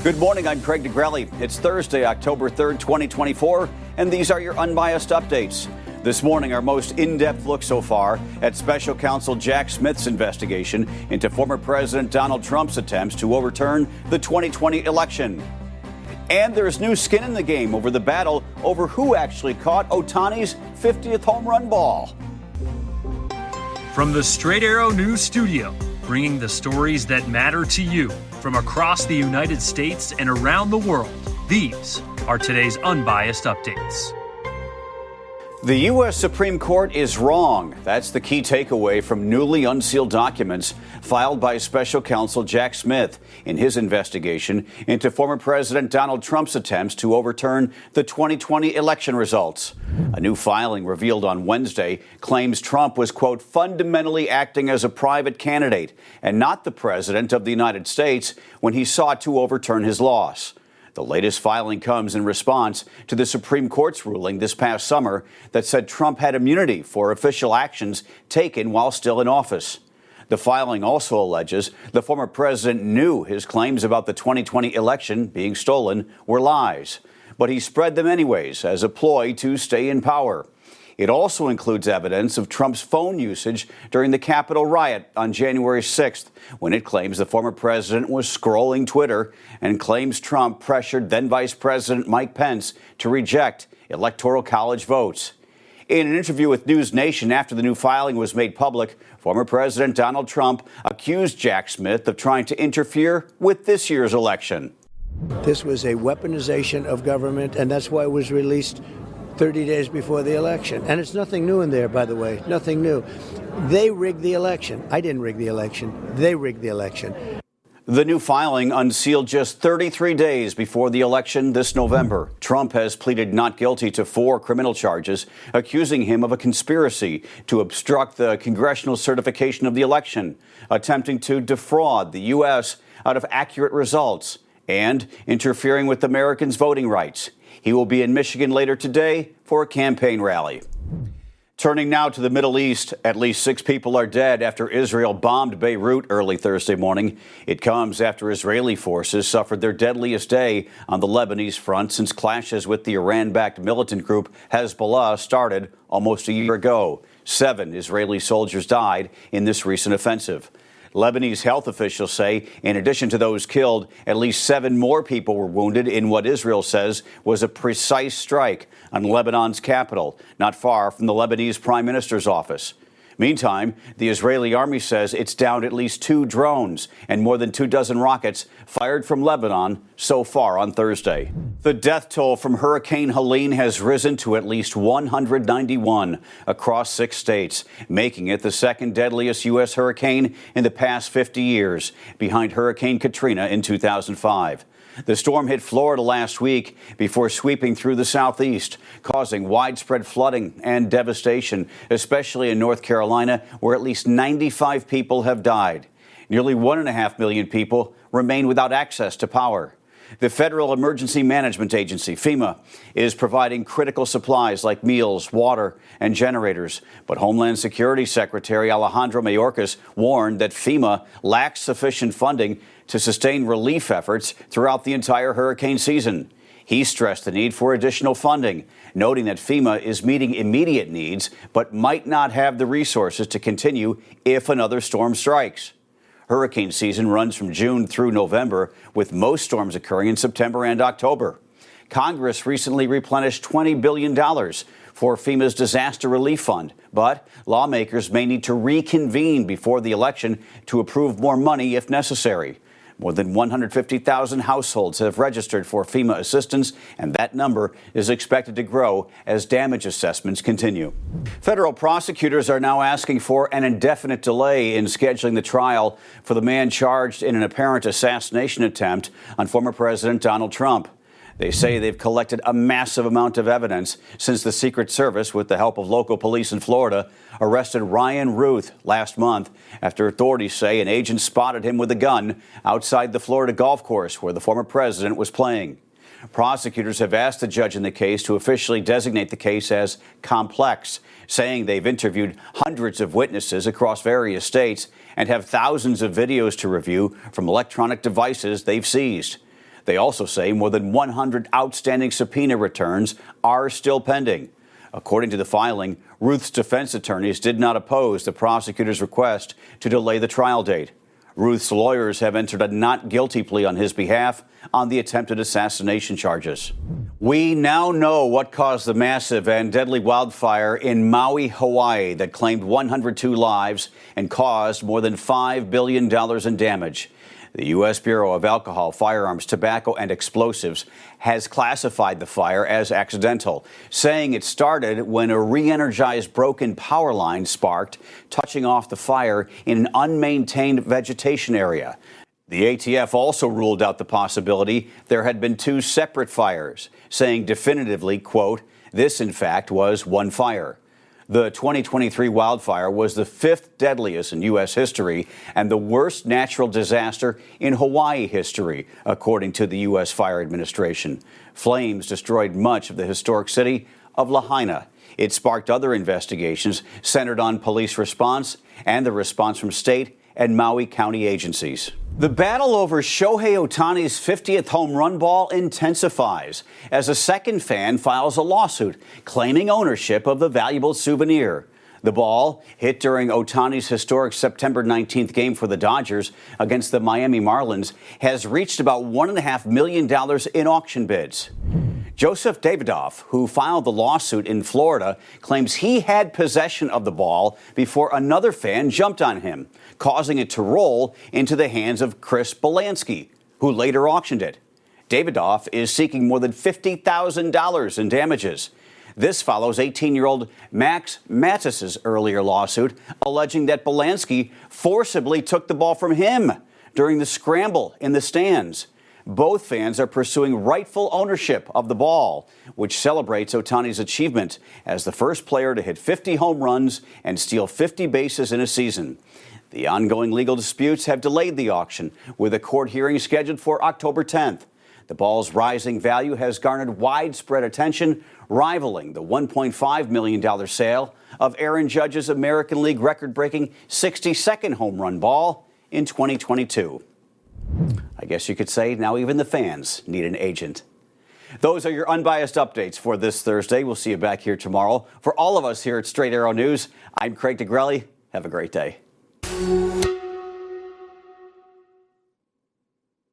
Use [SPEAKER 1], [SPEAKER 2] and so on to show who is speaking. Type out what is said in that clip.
[SPEAKER 1] Good morning, I'm Craig DeGrelli. It's Thursday, October 3rd, 2024, and these are your Unbiased Updates. This morning, our most in-depth look so far at Special Counsel Jack Smith's investigation into former President Donald Trump's attempts to overturn the 2020 election. And there's new skin in the game over the battle over who actually caught Ohtani's 50th home run ball.
[SPEAKER 2] From the Straight Arrow News Studio, bringing the stories that matter to you from across the United States and around the world, these are today's Unbiased Updates.
[SPEAKER 1] The U.S. Supreme Court is wrong. That's the key takeaway from newly unsealed documents filed by Special Counsel Jack Smith in his investigation into former President Donald Trump's attempts to overturn the 2020 election results. A new filing revealed on Wednesday claims Trump was, quote, fundamentally acting as a private candidate and not the president of the United States when he sought to overturn his loss. The latest filing comes in response to the Supreme Court's ruling this past summer that said Trump had immunity for official actions taken while still in office. The filing also alleges the former president knew his claims about the 2020 election being stolen were lies, but he spread them anyways as a ploy to stay in power. It also includes evidence of Trump's phone usage during the Capitol riot on January 6th, when it claims the former president was scrolling Twitter and claims Trump pressured then Vice President Mike Pence to reject Electoral College votes. In an interview with News Nation after the new filing was made public, former President Donald Trump accused Jack Smith of trying to interfere with this year's election.
[SPEAKER 3] This was a weaponization of government, and that's why it was released 30 days before the election. And it's nothing new in there, by the way, nothing new. They rigged the election. I didn't rig the election. They rigged the election.
[SPEAKER 1] The new filing unsealed just 33 days before the election this November. Trump has pleaded not guilty to 4 criminal charges, accusing him of a conspiracy to obstruct the congressional certification of the election, attempting to defraud the U.S. out of accurate results, and interfering with Americans' voting rights. He will be in Michigan later today for a campaign rally. Turning now to the Middle East, at least 6 people are dead after Israel bombed Beirut early Thursday morning. It comes after Israeli forces suffered their deadliest day on the Lebanese front since clashes with the Iran-backed militant group Hezbollah started almost a year ago. 7 Israeli soldiers died in this recent offensive. Lebanese health officials say, in addition to those killed, at least 7 more people were wounded in what Israel says was a precise strike on Lebanon's capital, not far from the Lebanese prime minister's office. Meantime, the Israeli army says it's downed at least 2 drones and more than 24 rockets fired from Lebanon so far on Thursday. The death toll from Hurricane Helene has risen to at least 191 across 6 states, making it the second deadliest U.S. hurricane in the past 50 years, behind Hurricane Katrina in 2005. The storm hit Florida last week before sweeping through the southeast, causing widespread flooding and devastation, especially in North Carolina, where at least 95 people have died. Nearly 1.5 million people remain without access to power. The Federal Emergency Management Agency, FEMA, is providing critical supplies like meals, water, and generators. But Homeland Security Secretary Alejandro Mayorkas warned that FEMA lacks sufficient funding to sustain relief efforts throughout the entire hurricane season. He stressed the need for additional funding, noting that FEMA is meeting immediate needs but might not have the resources to continue if another storm strikes. Hurricane season runs from June through November, with most storms occurring in September and October. Congress recently replenished $20 billion for FEMA's disaster relief fund, but lawmakers may need to reconvene before the election to approve more money if necessary. More than 150,000 households have registered for FEMA assistance, and that number is expected to grow as damage assessments continue. Federal prosecutors are now asking for an indefinite delay in scheduling the trial for the man charged in an apparent assassination attempt on former President Donald Trump. They say they've collected a massive amount of evidence since the Secret Service, with the help of local police in Florida, arrested Ryan Ruth last month after authorities say an agent spotted him with a gun outside the Florida golf course where the former president was playing. Prosecutors have asked the judge in the case to officially designate the case as complex, saying they've interviewed hundreds of witnesses across various states and have thousands of videos to review from electronic devices they've seized. They also say more than 100 outstanding subpoena returns are still pending. According to the filing, Ruth's defense attorneys did not oppose the prosecutor's request to delay the trial date. Ruth's lawyers have entered a not guilty plea on his behalf on the attempted assassination charges. We now know what caused the massive and deadly wildfire in Maui, Hawaii that claimed 102 lives and caused more than $5 billion in damage. The U.S. Bureau of Alcohol, Firearms, Tobacco, and Explosives has classified the fire as accidental, saying it started when a re-energized broken power line sparked, touching off the fire in an unmaintained vegetation area. The ATF also ruled out the possibility there had been two separate fires, saying definitively, quote, this, in fact, was one fire. The 2023 wildfire was the fifth deadliest in U.S. history and the worst natural disaster in Hawaii history, according to the U.S. Fire Administration. Flames destroyed much of the historic city of Lahaina. It sparked other investigations centered on police response and the response from state and Maui County agencies. The battle over Shohei Ohtani's 50th home run ball intensifies as a second fan files a lawsuit claiming ownership of the valuable souvenir. The ball, hit during Ohtani's historic September 19th game for the Dodgers against the Miami Marlins, has reached about $1.5 million in auction bids. Joseph Davidoff, who filed the lawsuit in Florida, claims he had possession of the ball before another fan jumped on him, causing it to roll into the hands of Chris Belansky, who later auctioned it. Davidoff is seeking more than $50,000 in damages. This follows 18-year-old Max Matus's earlier lawsuit, alleging that Belansky forcibly took the ball from him during the scramble in the stands. Both fans are pursuing rightful ownership of the ball, which celebrates Ohtani's achievement as the first player to hit 50 home runs and steal 50 bases in a season. The ongoing legal disputes have delayed the auction, with a court hearing scheduled for October 10th. The ball's rising value has garnered widespread attention, rivaling the $1.5 million sale of Aaron Judge's American League record-breaking 62nd home run ball in 2022. I guess you could say now even the fans need an agent. Those are your unbiased updates for this Thursday. We'll see you back here tomorrow. For all of us here at Straight Arrow News, I'm Craig DeGrelli. Have a great day.